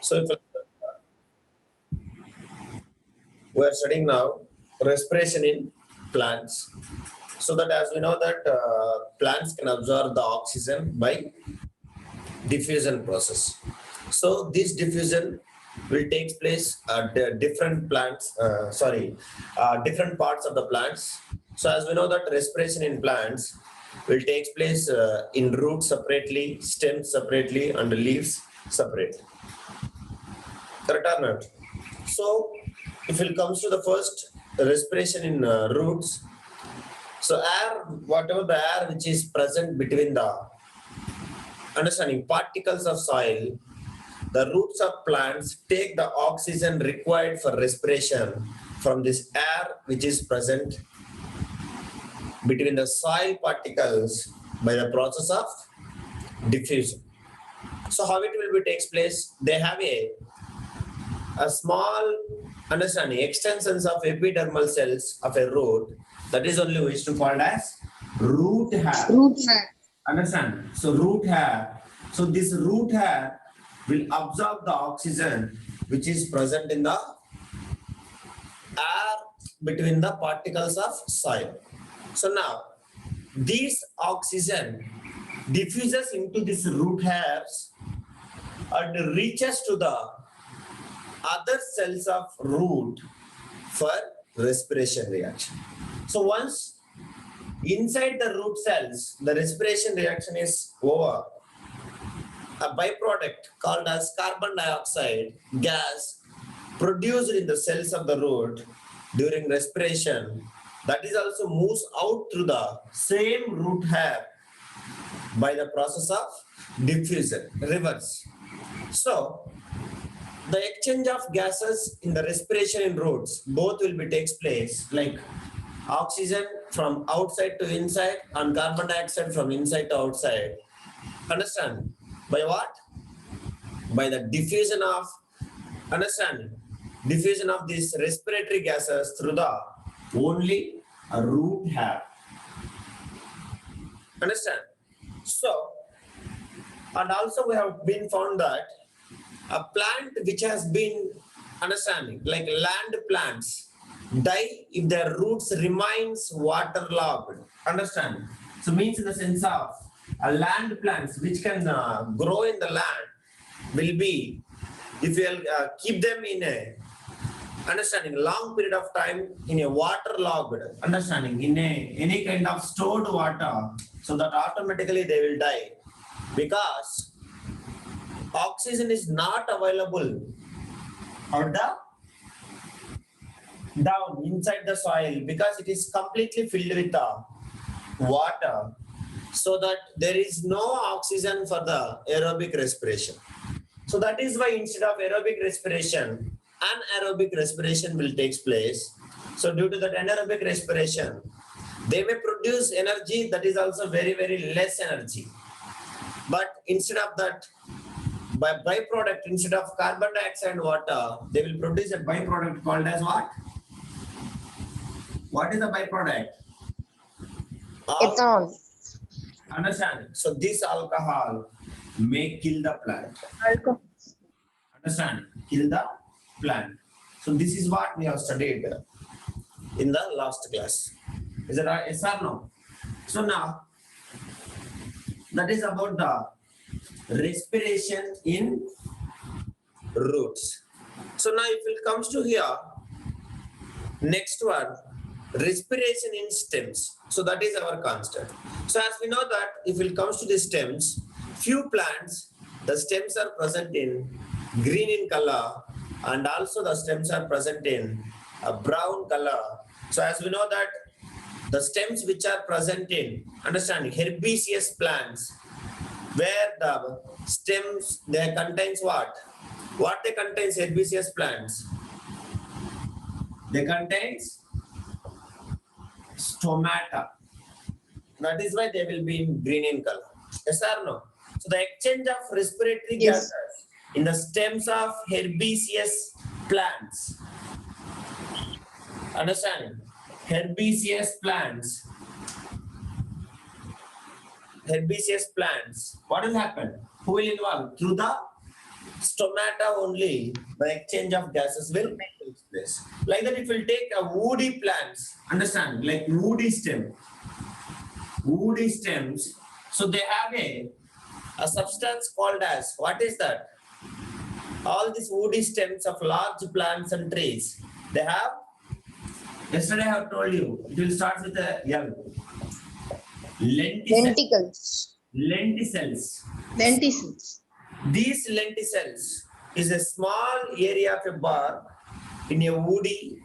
So if we are studying now respiration in plants. So that as we know that plants can absorb the oxygen by diffusion process. So this diffusion will take place at different plants, different parts of the plants. So as we know that respiration in plants will take place in roots separately, stems separately, and leaves separately. Correct or not? So if it comes to the first respiration in roots, so air, whatever the air which is present between the particles of soil, the roots of plants take the oxygen required for respiration from this air which is present between the soil particles by the process of diffusion. So how it will be takes place? They have a small extensions of epidermal cells of a root, that is only which to called as root hair. Root hair. Understand? So root hair. So this root hair will absorb the oxygen which is present in the air between the particles of soil. So now this oxygen diffuses into these root hairs and reaches to the other cells of root for respiration reaction. So once inside the root cells, the respiration reaction is over, a byproduct called as carbon dioxide gas produced in the cells of the root during respiration, that is also moves out through the same root hair by the process of diffusion, reverse. So the exchange of gases in the respiration in roots, both will be takes place like oxygen from outside to inside and carbon dioxide from inside to outside. Understand? By what? By the diffusion of, diffusion of these respiratory gases through the only a root hair. Understand? So, and also we have been found that a plant which has been like land plants die if their roots remains waterlogged. Understand? So means in the sense of a land plants which can grow in the land will be, if you keep them in a long period of time in a waterlogged, in any kind of stored water, so that automatically they will die because oxygen is not available or down inside the soil because it is completely filled with water, so that there is no oxygen for the aerobic respiration. So that is why instead of aerobic respiration, anaerobic respiration will take place. So due to that anaerobic respiration, they may produce energy that is also very, very less energy. But instead of that, by byproduct, instead of carbon dioxide and water, they will produce a byproduct called as what? What is the byproduct? Ethanol. Understand? So this alcohol may kill the plant. Alcohol. Understand? Kill the plant. So this is what we have studied in the last class. Is it right? Yes or no? So now, that is about the respiration in roots. So now if it comes to here, next one, respiration in stems. So that is our constant. So as we know that if it comes to the stems, few plants, the stems are present in green in color, and also the stems are present in a brown color. So as we know that the stems which are present in, herbaceous plants, where the stems, they contains what? What they contains herbaceous plants? They contains stomata. That is why they will be in green in color. Yes or no? So the exchange of respiratory gases in the stems of herbaceous plants. Understand? Herbaceous plants. Herbaceous plants. What will happen? Who will involve? Through the stomata only, the exchange of gases will take place. Like that, if we take a woody plants, understand, like woody stems, so they have a substance called as, what is that? All these woody stems of large plants and trees, they have, yesterday I have told you, it will start with a L. Lenticles. Lenticels. Lenticels. These lenticels is a small area of a bark in a woody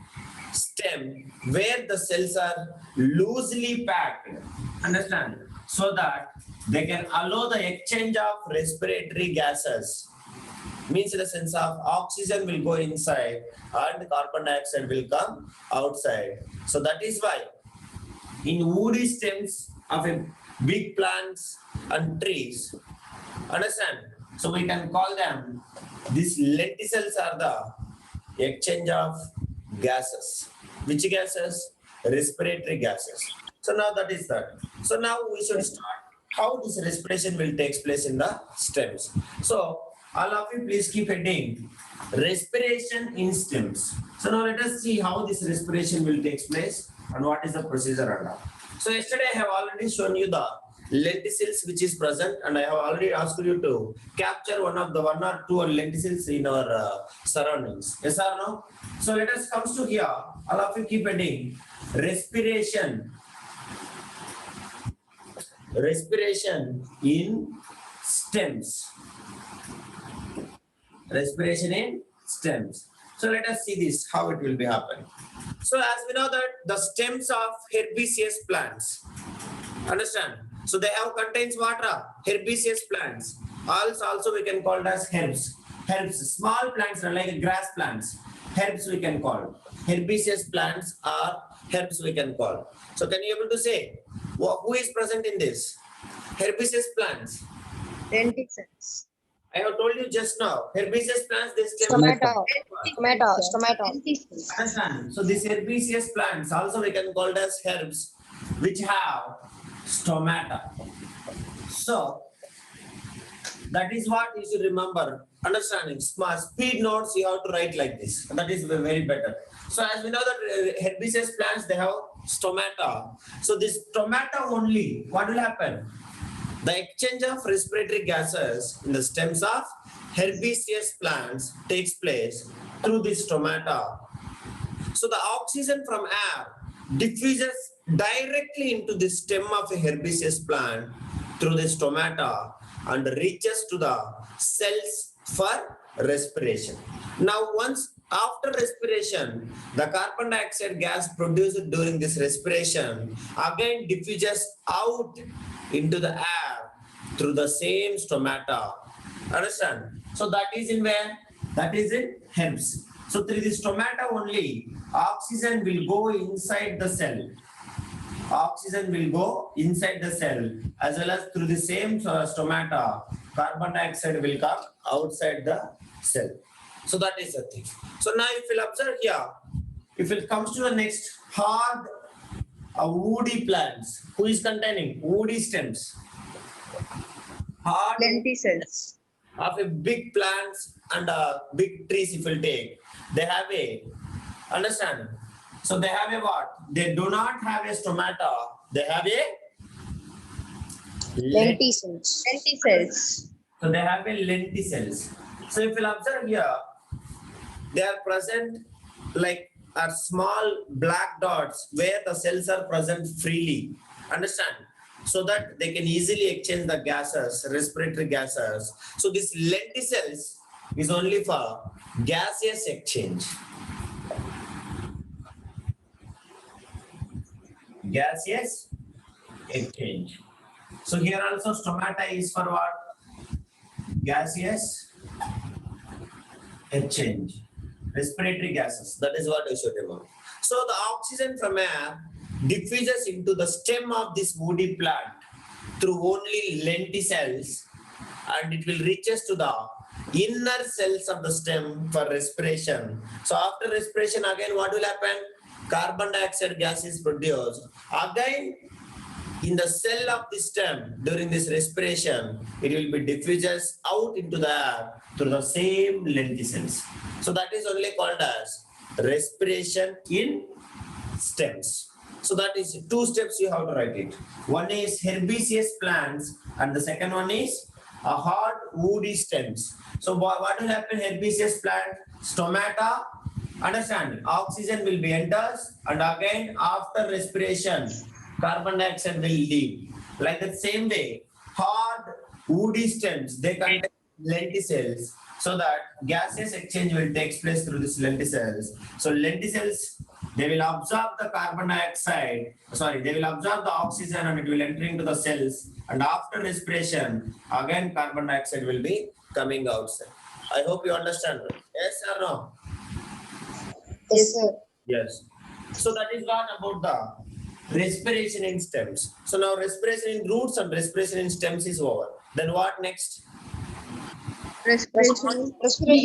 stem where the cells are loosely packed. Understand? So that they can allow the exchange of respiratory gases. Means in the sense of oxygen will go inside and carbon dioxide will come outside. So that is why in woody stems of a big plants and trees, understand? So we can call them, these lenticels are the exchange of gases. Which gases? Respiratory gases. So now that is that. So now we should start how this respiration will take place in the stems. So all of you please keep heading respiration in stems. So now let us see how this respiration will take place and what is the procedure under. So yesterday I have already shown you the lenticels which is present, and I have already asked you to capture one or two lenticels in our surroundings. Yes or no? So let us come to here. All of you keep heading respiration. Respiration in stems. Respiration in stems. So let us see this, how it will be happening. So as we know that the stems of herbaceous plants, understand? So they have contains water, herbaceous plants. Also we can call it as herbs. Herbs, small plants are like grass plants. Herbs we can call. Herbaceous plants are herbs we can call. So can you able to say who is present in this? Herbaceous plants. Lenticels. I have told you just now. Herbaceous plants, they stem. Stomata. Understand? So these herbaceous plants also we can call it as herbs which have stomata. So that is what you should remember. Understanding. Small speed notes you have to write like this. That is very better. So as we know that herbaceous plants, they have stomata. So this stomata only, what will happen? The exchange of respiratory gases in the stems of herbaceous plants takes place through the stomata. So the oxygen from air diffuses directly into the stem of a herbaceous plant through the stomata and reaches to the cells for respiration. Now once after respiration, the carbon dioxide gas produced during this respiration again diffuses out into the air through the same stomata. Understand? So that is in where? That is in herbs. So through the stomata only, oxygen will go inside the cell. Oxygen will go inside the cell, as well as through the same stomata, carbon dioxide will come outside the cell. So that is the thing. So now if you'll observe here, if it comes to the next hard woody plants, who is containing woody stems, hard Lenticels. of a big plants and big trees, if you take, they have a, understand? So they have a what? They do not have a stomata. They have a Lenticels. So they have a lenticels. So if you observe here, they are present like are small black dots where the cells are present freely. Understand? So that they can easily exchange the gases, respiratory gases. So this lenticels is only for gaseous exchange. Gaseous exchange. So here also stomata is for what? Gaseous exchange. Respiratory gases. That is what I should remember. So the oxygen from air diffuses into the stem of this woody plant through only lenticels, and it will reaches to the inner cells of the stem for respiration. So after respiration, again what will happen? Carbon dioxide gas is produced. Again, in the cell of the stem during this respiration, it will be diffuses out into the air through the same lenticels. So that is only called as respiration in stems. So that is two steps you have to write it. One is herbaceous plants and the second one is a hard woody stems. So what will happen herbaceous plant? Stomata, understand, oxygen will be enters and again after respiration, carbon dioxide will leave. Like the same way, hard woody stems, they contain lenticels so that gaseous exchange will take place through these lenticels. So lenticels, they will absorb the carbon dioxide, they will absorb the oxygen and it will enter into the cells. And after respiration, again carbon dioxide will be coming outside. I hope you understand. Yes or no? Yes, sir. Yes. So that is what about the respiration in stems. So now respiration in roots and respiration in stems is over. Then what next? Respiration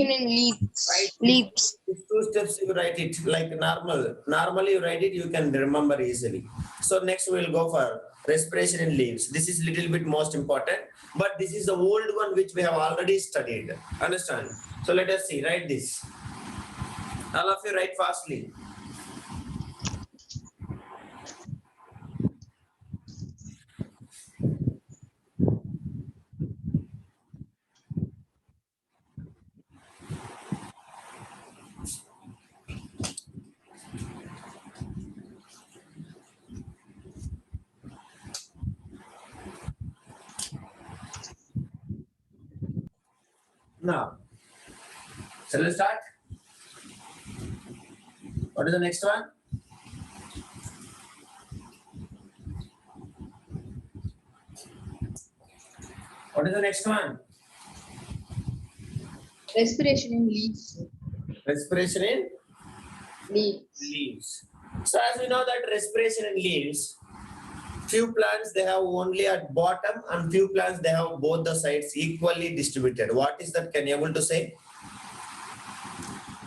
in leaves. Right. Leaves. These two steps you write it like normal. Normally you write it, you can remember easily. So next we will go for respiration in leaves. This is little bit most important, but this is the old one which we have already studied. Understand? So let us see. Write this. All of you write fastly. Now, shall we start? What is the next one? What is the next one? Respiration in leaves. Respiration in Leaves. leaves. So as we know that respiration in leaves, few plants they have only at bottom and few plants they have both the sides equally distributed. What is that? Can you able to say?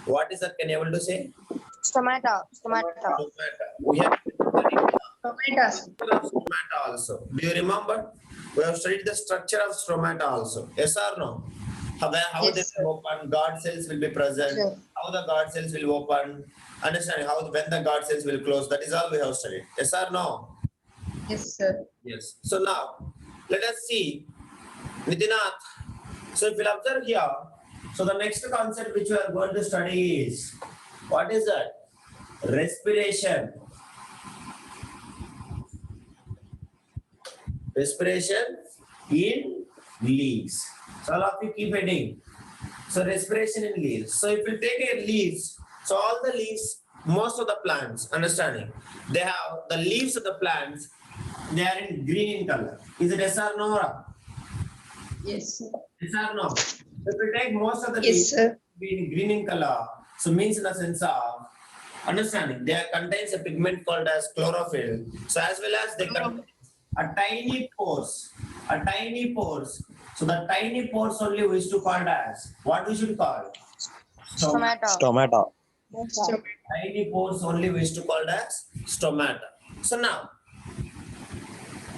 What is that? Can you able to say? Stomata. Stomata. We have studied Stomata. the structure of stomata also. Do you remember? We have studied the structure of stomata also. Yes or no? How Yes, they sir. will open, guard cells will be present, Sure. how the guard cells will open, understand how when the guard cells will close. That is all we have studied. Yes or no? Yes, sir. Yes. So now let us see Nitinath. So if you observe here, so the next concept which we are going to study is what is that? Respiration. Respiration in leaves. So all of you keep heading. So respiration in leaves. So if you take a leaves, so all the leaves, most of the plants, understanding, they have the leaves of the plants, they are in green in color. Is it yes or no? Yes, sir. Yes or no? If you take most of the Yes, leaves sir. being green in color, so means in the sense of understanding, they contains a pigment called as chlorophyll. So as well as they contain a tiny pores, So the tiny pores only we used to call as what we should call? Stomata. Stomata. Tiny pores only we used to call as stomata. So now,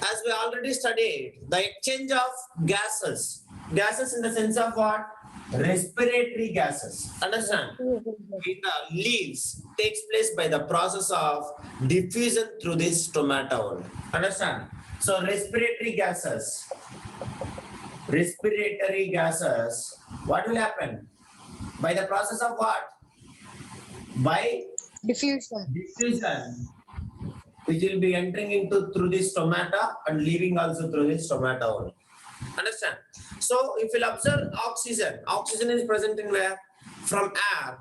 as we already studied, the exchange of gases in the sense of what? Respiratory gases. Understand? In the leaves takes place by the process of diffusion through this stomata only. Understand? So respiratory gases, what will happen? By the process of what? By Diffusion. diffusion, which will be entering into through this stomata and leaving also through this stomata only. Understand? So if you'll observe oxygen is present in where? From air,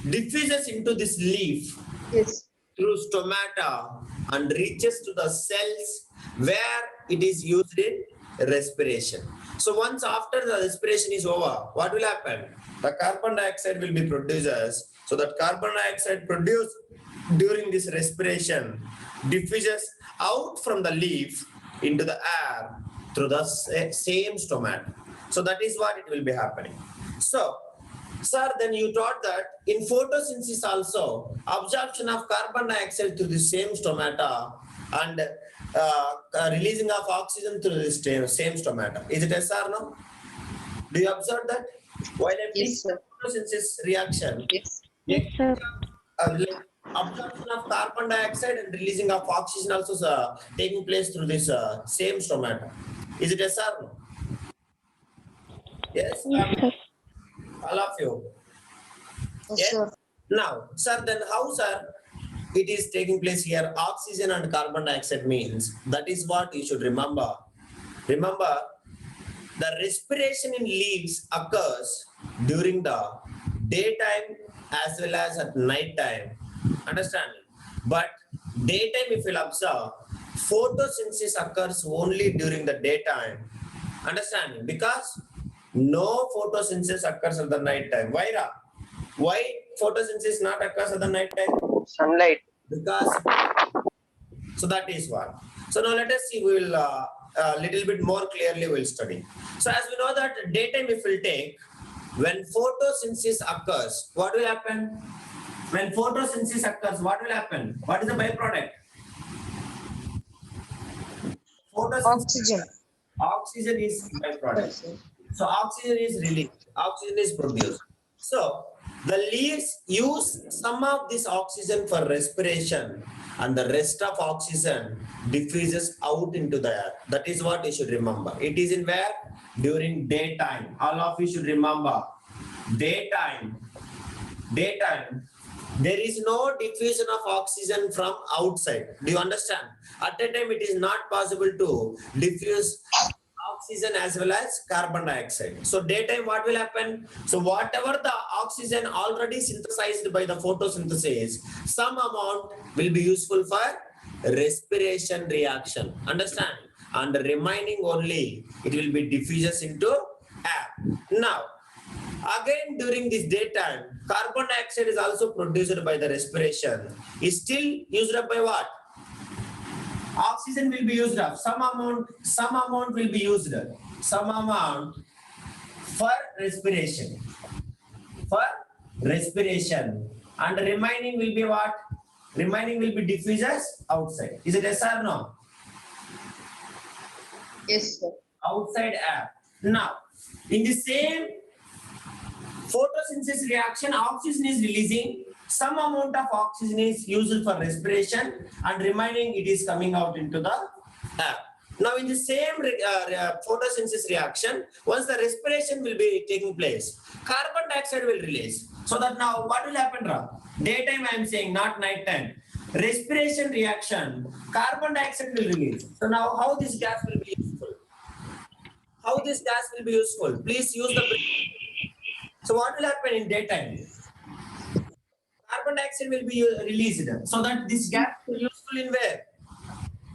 diffuses into this leaf Yes. through stomata and reaches to the cells where it is used in respiration. So once after the respiration is over, what will happen? The carbon dioxide will be produced. So that carbon dioxide produced during this respiration diffuses out from the leaf into the air through the same stomata. So that is what it will be happening. So, sir, then you taught that in photosynthesis also, absorption of carbon dioxide through the same stomata and releasing of oxygen through the same stomata. Is it yes or no? Do you observe that? While I'm Yes, sir. photosynthesis reaction, Yes. Yes, sir. like absorption of carbon dioxide and releasing of oxygen also taking place through this same stomata. Is it yes or no? Yes, Yes, sir. all of you. Yes, Yes. sir. Now, sir, then how, sir, it is taking place here? Oxygen and carbon dioxide means that is what you should remember. Remember, the respiration in leaves occurs during the daytime as well as at night time. Understand? But daytime, if you'll observe, photosynthesis occurs only during the daytime. Understand? Because no photosynthesis occurs at the night time. Why? Why photosynthesis not occurs at the night time? Sunlight. Because so that is one. So now let us see. We will little bit more clearly we'll study. So as we know that daytime, if we'll take, when photosynthesis occurs, what will happen? When photosynthesis occurs, what will happen? What is the byproduct? Photosynthesis. Oxygen. Oxygen is byproduct. So oxygen is released, oxygen is produced. So the leaves use some of this oxygen for respiration and the rest of oxygen diffuses out into the air. That is what you should remember. It is in where? During daytime. All of you should remember. Daytime. There is no diffusion of oxygen from outside. Do you understand? At a time, it is not possible to diffuse oxygen as well as carbon dioxide. So daytime, what will happen? So whatever the oxygen already synthesized by the photosynthesis, some amount will be useful for respiration reaction. Understand? And the remaining only, it will be diffuses into air. Now, again during this daytime, carbon dioxide is also produced by the respiration. Is still used up by what? Oxygen will be used up. Some amount will be used. Some amount for respiration. For respiration. And the remaining will be what? Remaining will be diffuses outside. Is it yes or no? Yes, sir. Outside air. Now, in the same photosynthesis reaction, oxygen is releasing. Some amount of oxygen is used for respiration and remaining it is coming out into the air. Now in the same photosynthesis reaction, once the respiration will be taking place, carbon dioxide will release. So that now what will happen, Ra? Daytime I am saying, not night time. Respiration reaction, carbon dioxide will release. So now how this gas will be useful? How this gas will be useful? Please use the brain. So what will happen in daytime? Carbon dioxide will be released. So that this gas is useful in where?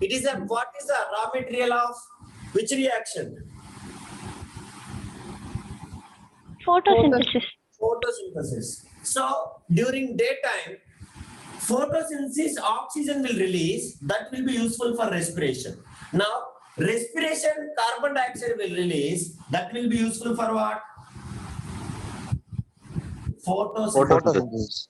It is a, what is the raw material of which reaction? Photosynthesis. Photosynthesis. So during daytime, photosynthesis, oxygen will release, that will be useful for respiration. Now, respiration, carbon dioxide will release, that will be useful for what? Photosynthesis.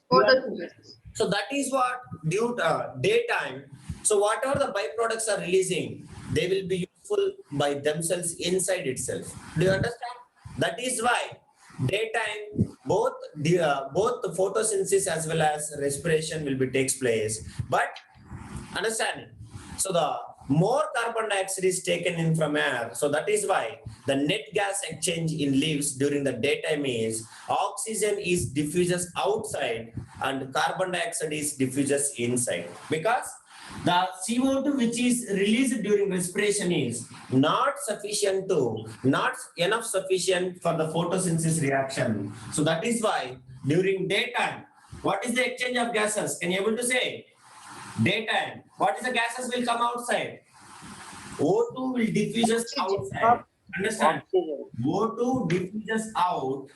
So that is what due to daytime. So whatever the byproducts are releasing, they will be useful by themselves inside itself. Do you understand? That is why daytime both the photosynthesis as well as respiration will be takes place. But understanding. So the more carbon dioxide is taken in from air. So that is why the net gas exchange in leaves during the daytime is oxygen is diffuses outside and carbon dioxide is diffuses inside. Because the CO2 which is released during respiration is not enough sufficient for the photosynthesis reaction. So that is why during daytime, what is the exchange of gases? Can you able to say? Daytime, what is the gases will come outside? O2 will diffuses outside. Understand? Oxygen. O2 diffuses out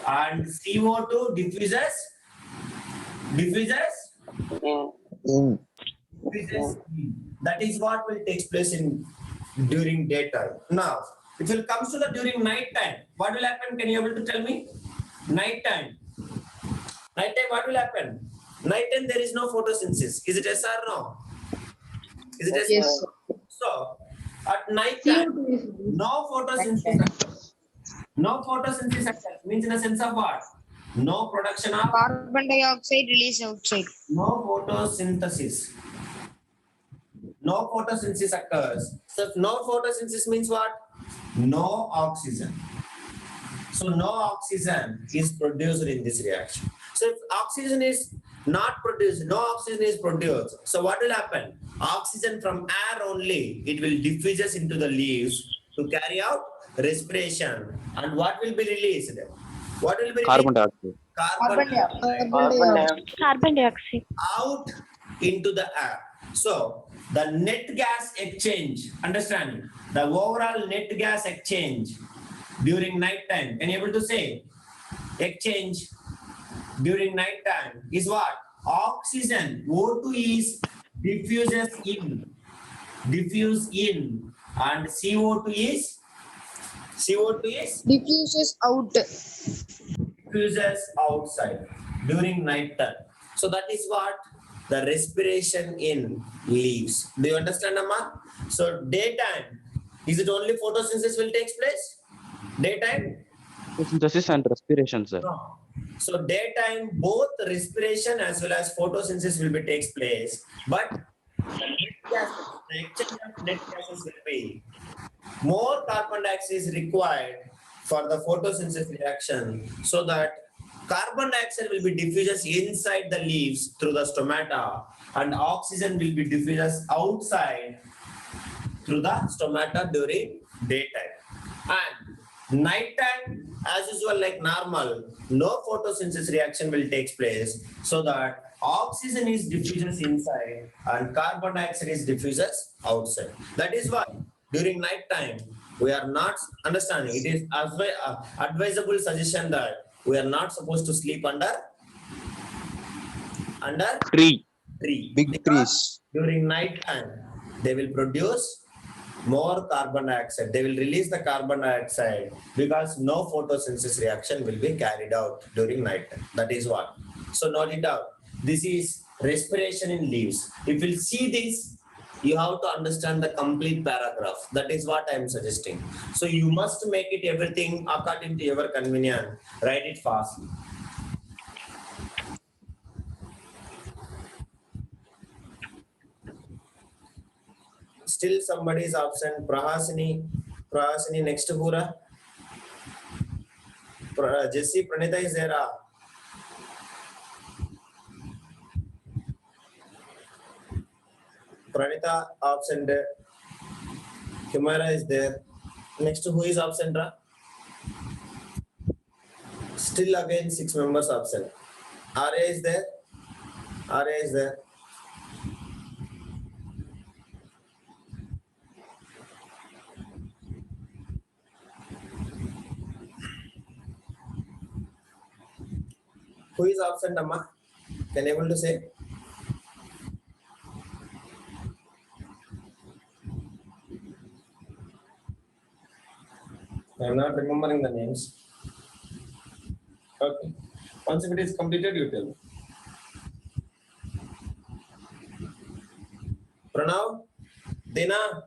and CO2 diffuses In. that is what will take place in during daytime. Now, if it comes to the during night time, what will happen? Can you able to tell me? Night time, what will happen? Night time there is no photosynthesis. Is it yes or no? Is it yes? Yes, sir. So at night time, no photosynthesis. No photosynthesis occurs. Means in a sense of what? No production of, Carbon dioxide release outside. no photosynthesis. No photosynthesis occurs. So if no photosynthesis means what? No oxygen. So no oxygen is produced in this reaction. So if oxygen is not produced, no oxygen is produced. So what will happen? Oxygen from air only, it will diffuses into the leaves to carry out respiration. And what will be released? What will be Carbon released? dioxide. Carbon dioxide Carbon dioxide. Carbon dioxide. out into the air. So the net gas exchange, understand, the overall net gas exchange during night time, can you able to say exchange during night time is what? Oxygen, O2 is diffuse in, and CO2 is Diffuses out. diffuses outside during night time. So that is what the respiration in leaves. Do you understand, Amma? So daytime, is it only photosynthesis will take place? Daytime? Photosynthesis and respiration, sir. No. So daytime, both respiration as well as photosynthesis will be takes place, but the exchange of net gases will be more carbon dioxide is required for the photosynthesis reaction, so that carbon dioxide will be diffused inside the leaves through the stomata, and oxygen will be diffused outside through the stomata during daytime. And nighttime, as usual, like normal, no photosynthesis reaction will take place, so that oxygen is diffused inside and carbon dioxide is diffused outside. That is why during night time we are not understanding. It is advisable suggestion that we are not supposed to sleep under Tree. tree. Big Because trees. during night time they will produce more carbon dioxide. They will release the carbon dioxide because no photosynthesis reaction will be carried out during night time. That is what. So note it out. This is respiration in leaves. If you see this, you have to understand the complete paragraph. That is what I am suggesting. So you must make it everything according to your convenience. Write it fast. Still somebody is absent. Prahasini next to Pura. Jesse, Pranita is there. Pranita absent. Humara is there. Next who is absent? Still again 6 members absent. Arya is there. Who is absent, Amma? Can you able to say? I am not remembering the names. Okay. Once if it is completed, you tell me. Pranav, Dina.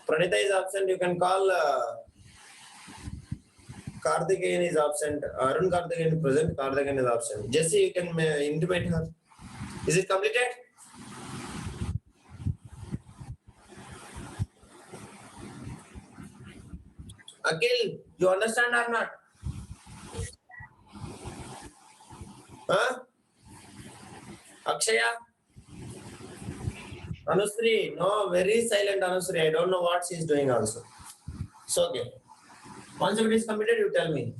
Pranita is absent. You can call Karthikeyan is absent. Arun Karthikeyan is present. Karthikeyan is absent. Jesse, you can intimate her. Is it completed? Akhil, you understand or not? Huh? Akshaya? Anusri, no, very silent Anusri. I don't know what she is doing also. So, okay. Once it is completed, you tell me.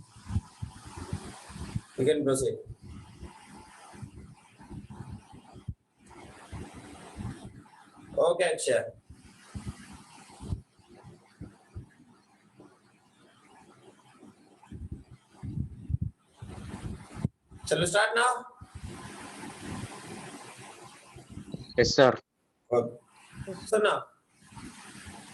We can proceed. Okay, Akshaya. Shall we start now? Yes, sir. Okay. So now,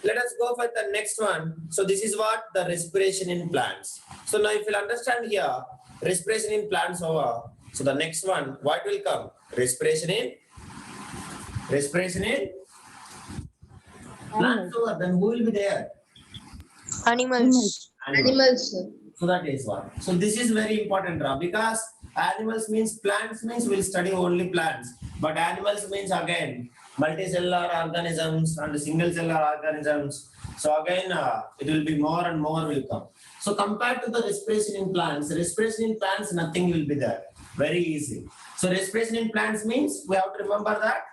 let us go for the next one. So this is what the respiration in plants. So now if you understand here, respiration in plants over. So the next one, what will come? Respiration in plants over, then who will be there? Animals. Animals. So that is what. So this is very important, Ra, because animals means plants means we'll study only plants, but animals means again multicellular organisms and single cellular organisms. So again, it will be more and more will come. So compared to the respiration in plants, nothing will be there. Very easy. So respiration in plants means we have to remember that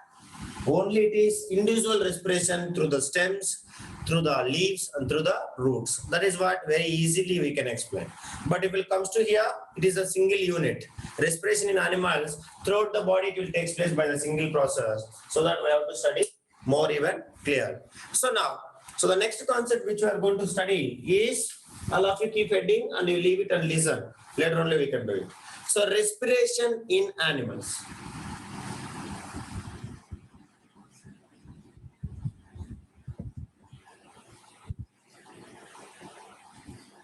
only it is individual respiration through the stems, through the leaves and through the roots. That is what very easily we can explain. But if it comes to here, it is a single unit. Respiration in animals, throughout the body it will take place by the single process. So that we have to study more even clear. So now, so the next concept which we are going to study is, all of you keep heading and you leave it and listen. Later only we can do it. So respiration in animals.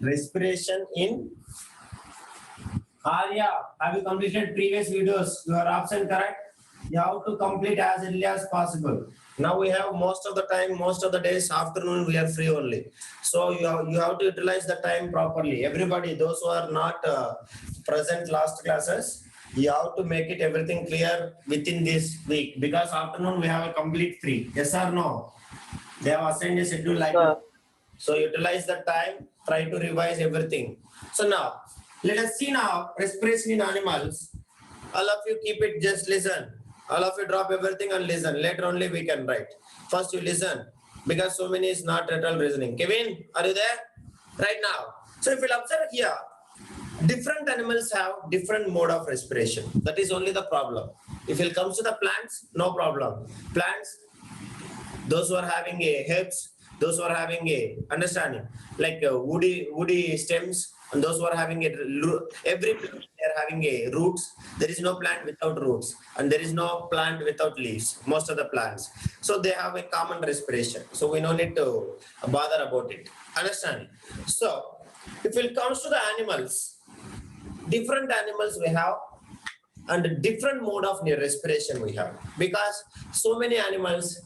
Respiration in Arya, have you completed previous videos? Your option correct? You have to complete as early as possible. Now we have most of the time, most of the days, afternoon we are free only. So you have to utilize the time properly. Everybody, those who are not present last classes, you have to make it everything clear within this week, because afternoon we have a complete free. Yes or no? They have assigned a schedule like that. So utilize the time, try to revise everything. So now, let us see now respiration in animals. All of you keep it, just listen. All of you drop everything and listen. Later only we can write. First you listen, because so many is not at all listening. Kevin, are you there? Right now. So if you observe here, different animals have different mode of respiration. That is only the problem. If it comes to the plants, no problem. Plants, those who are having a herbs, those who are having a understanding like woody stems, and those who are having a every plant they are having a roots. There is no plant without roots, and there is no plant without leaves. Most of the plants, so they have a common respiration. So we don't need to bother about it. Understand? So if it comes to the animals, different animals we have and different mode of respiration we have, because so many animals,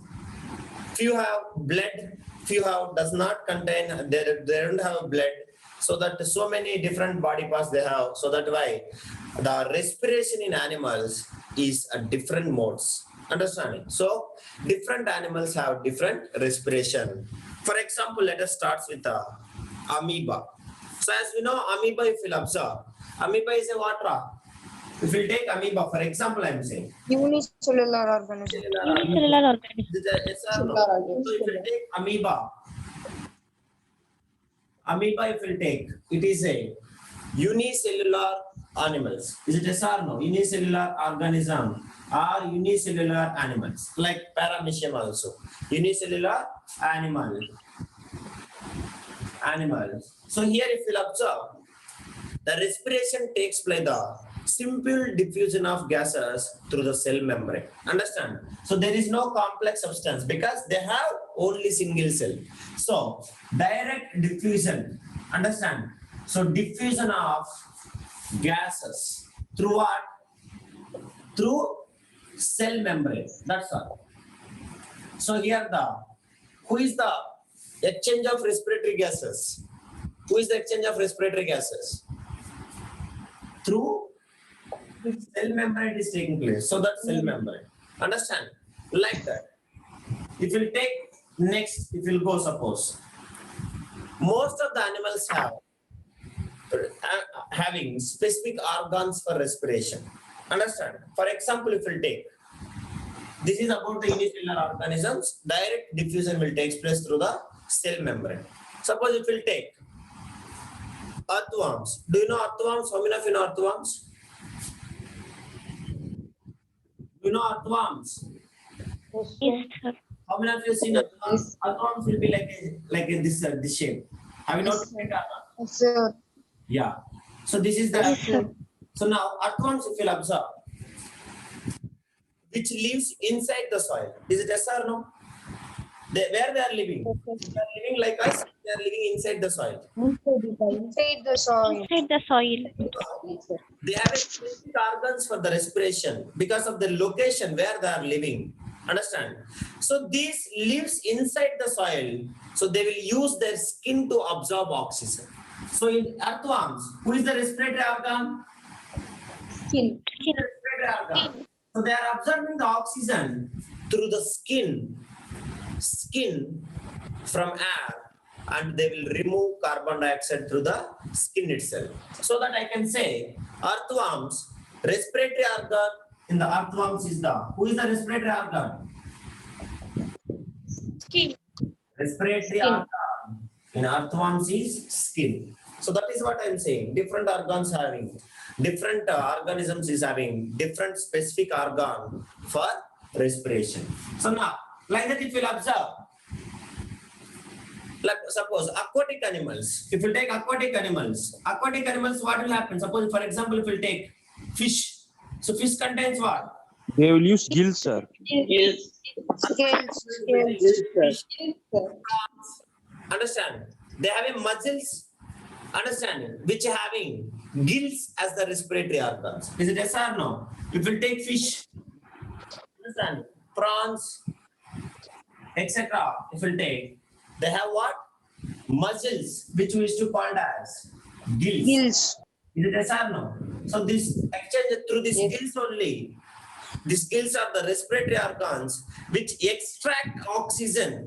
few have blood, few have does not contain, they don't have blood, so that so many different body parts they have. So that why the respiration in animals is a different modes. Understanding? So different animals have different respiration. For example, let us start with amoeba. So as we know, amoeba, if you observe, amoeba is a water. If you take amoeba, for example, I am saying Unicellular organism. Unicellular organism. yes or no? So if you take amoeba, if you take, it is a unicellular animals. Is it yes or no? Unicellular organism or unicellular animals, like paramecium also. Unicellular animals. So here if you observe, the respiration takes place the simple diffusion of gases through the cell membrane. Understand? So there is no complex substance because they have only single cell. So direct diffusion. Understand? So diffusion of gases through what? Through cell membrane. That's all. So here who is the exchange of respiratory gases? Who is the exchange of respiratory gases? Through cell membrane is taking place. So that cell membrane. Understand? Like that. If you take next, if you go suppose, most of the animals have having specific organs for respiration. Understand? For example, if you take, this is about the unicellular organisms, direct diffusion will take place through the cell membrane. Suppose if you take earthworms. Do you know earthworms? How many of you know earthworms? Do you know earthworms? Yes, sir. How many of you seen earthworms? Earthworms will be like this shape. Have you noticed it? Yes, sir. Yeah. So this is the Yes, sir. So now earthworms, if you observe, which lives inside the soil. Is it yes or no? where they are living? They are living like us. They are living inside the soil. Inside the soil. Inside the soil. They have a specific organs for the respiration because of the location where they are living. Understand? So these lives inside the soil. So they will use their skin to absorb oxygen. So in earthworms, who is the respiratory organ? Skin. Respiratory organ. So they are absorbing the oxygen through the skin from air, and they will remove carbon dioxide through the skin itself. So that I can say earthworms, respiratory organ in the earthworms is who is the respiratory organ? Skin. Respiratory organ in earthworms is skin. So that is what I am saying. Different organs having, different organisms is having different specific organ for respiration. So now, like that, if you observe, like suppose aquatic animals, if you take aquatic animals, what will happen? Suppose, for example, if you take fish, so fish contains what? They will use gills, sir. Gills. Scales. Gills, sir. Understand? They have a muscles, understand, which having gills as the respiratory organs. Is it yes or no? If you take fish, understand, prawns, etc. If you take, they have what? Muscles, which we used to call as gills. Gills. Is it yes or no? So this exchange through these gills only. These gills are the respiratory organs which extract oxygen.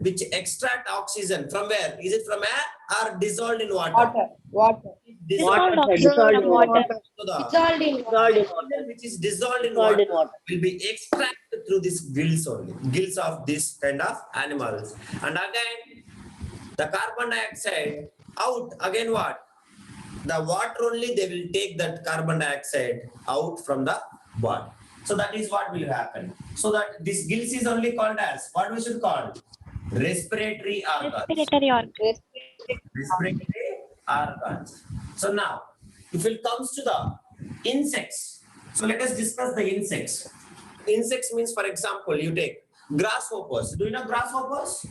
From where? Is it from air or dissolved in water? Water. Dissolved Water, oxygen dissolved from water. So the Dissolved in Dissolved in oxygen water. which is dissolved in Dissolved in water water. will be extracted through these gills only. Gills of this kind of animals. And again, the carbon dioxide out. Again what? The water only they will take that carbon dioxide out from the body. So that is what will happen. So that this gills is only called as what we should call respiratory organs. Respiratory organ. Respiratory organs. So now, if it comes to the insects, so let us discuss the insects. Insects means, for example, you take grasshoppers. Do you know grasshoppers?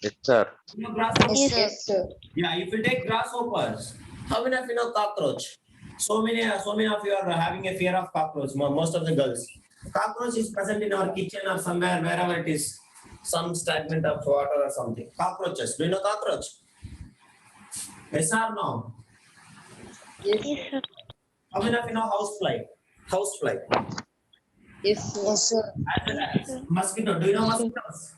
Yes, sir. You know grasshoppers? Yes, sir. Yeah, if you take grasshoppers, how many of you know cockroach? So many of you are having a fear of cockroach. Most of the girls. Cockroach is present in our kitchen or somewhere, wherever it is, some stagnant of water or something. Cockroaches. Do you know cockroach? Yes or no? Yes, sir. How many of you know housefly? Housefly. Yes, sir. As well as mosquito. Do you know mosquitoes?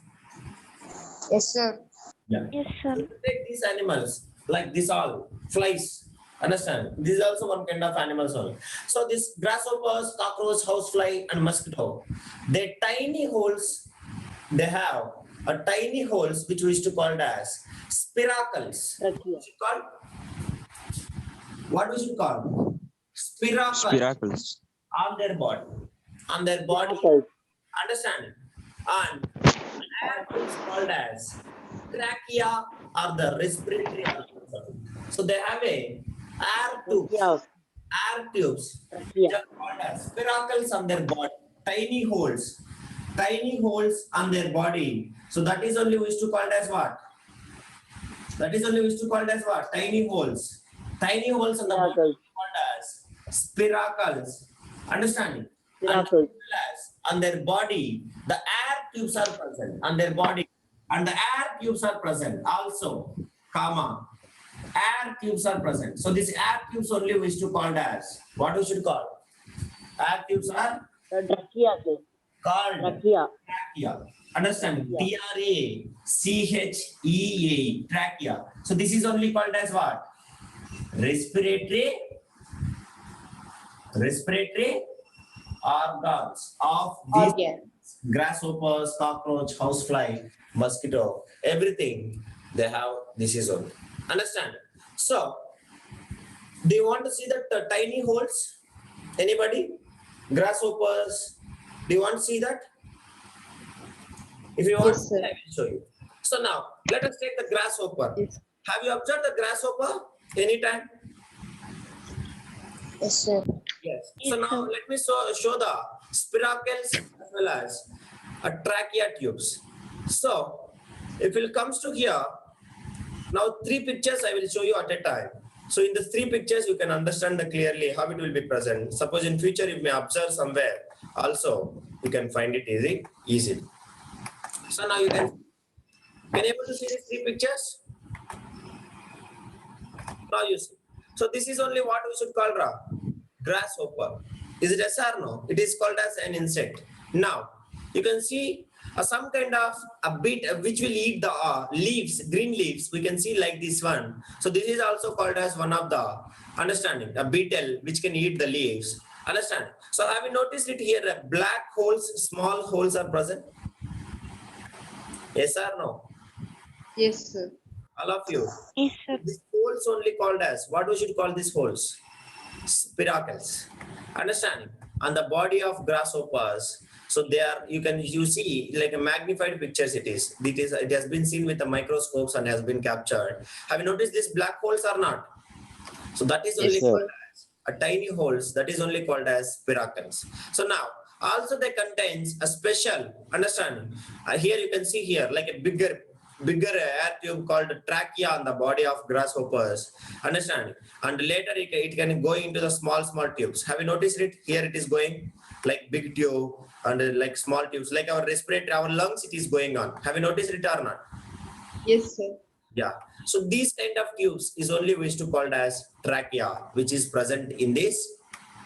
Yes, sir. Yeah. Yes, sir. If you take these animals, like this all, flies, understand? This is also one kind of animals only. So this grasshoppers, cockroach, housefly, and mosquito, they tiny holes, they have a tiny holes which we used to call as spiracles. What we should call? Spiracles Spiracles. on their body. On their body, Spiracles. understand? And air is called as trachea or the respiratory organs. So they have a air tubes. Yeah. Air tubes. Yeah. Which are called as spiracles on their body. Tiny holes on their body. So that is only we used to call as what? Tiny holes. Tiny holes on the body Spiracles. called as spiracles. Understanding? And as Spiracles. well as on their body, the air tubes are present on their body, and the air tubes are present also, comma. Air tubes are present. So these air tubes only we used to call as what we should call? Air tubes are Trachea, sir. called Trachea. trachea. Understand? Yeah. Trachea. Trachea. So this is only called as what? Respiratory organs of these Organ. grasshoppers, cockroach, housefly, mosquito, everything they have. This is only. Understand? So, do you want to see the tiny holes? Anybody? Grasshoppers. Do you want to see that? If you want, Yes, sir. I will show you. So now, let us take the grasshopper. Yes. Have you observed the grasshopper anytime? Yes, sir. Yes. Yes, So now sir. let me show the spiracles as well as a trachea tubes. So If it comes to here, now 3 pictures I will show you at a time. So in the 3 pictures, you can understand clearly how it will be present. Suppose in future, you may observe somewhere, also you can find it easily. So now you can able to see these 3 pictures? Now you see. So this is only what we should call grasshopper. Is it yes or no? It is called as an insect. Now you can see some kind of a bit which will eat the leaves, green leaves. We can see like this one. So this is also called as one of the understanding, a beetle which can eat the leaves. Understand? So have you noticed it here? Black holes, small holes are present. Yes or no? Yes, sir. All of you. Yes, sir. These holes only called as, what we should call these holes? Spiracles. Understanding? On the body of grasshoppers. So they are, you see like a magnified pictures it is. It has been seen with the microscopes and has been captured. Have you noticed these black holes or not? So that is only Yes, sir. called as a tiny holes. That is only called as spiracles. So now, also they contains a special understanding. Here you can see here like a bigger air tube called trachea on the body of grasshoppers. Understand? And later it can go into the small tubes. Have you noticed it? Here it is going like big tube and like small tubes, like our respiratory, our lungs, it is going on. Have you noticed it or not? Yes, sir. Yeah. So these kind of tubes is only we used to called as trachea, which is present in this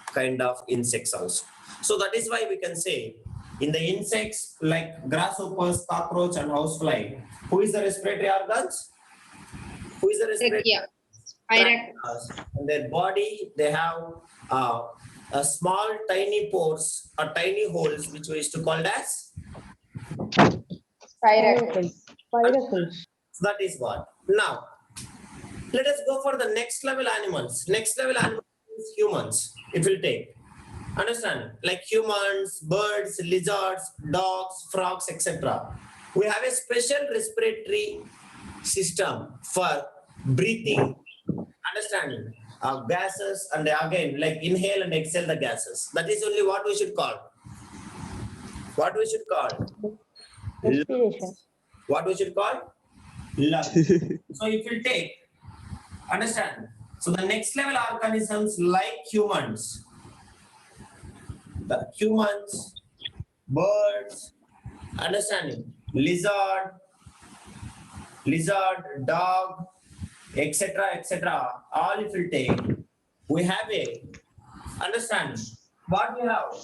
kind of insects also. So that is why we can say in the insects like grasshoppers, cockroach, and housefly, who is the respiratory organs? Who is the respiratory? Trachea. Spiral. And their body, they have a small, tiny pores or tiny holes, which we used to call as. Spiral. So that is what. Now, let us go for the next level animals. Next level animals is humans. It will take. Understand? Like humans, birds, lizards, dogs, frogs, etc. We have a special respiratory system for breathing, understanding gases, and again like inhale and exhale the gases. That is only what we should call. What we should call? Lungs. What we should call? Lungs. So it will take. Understand? So the next level organisms like humans. The humans, birds, understanding, lizard, dog, etc. All it will take. We have a understanding. What we have?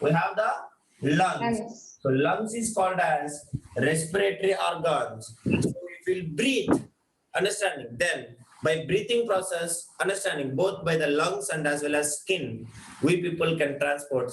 We have the lungs. So lungs is called as respiratory organs. So it will breathe. Understanding. Then by breathing process, understanding both by the lungs and as well as skin, we people can transport.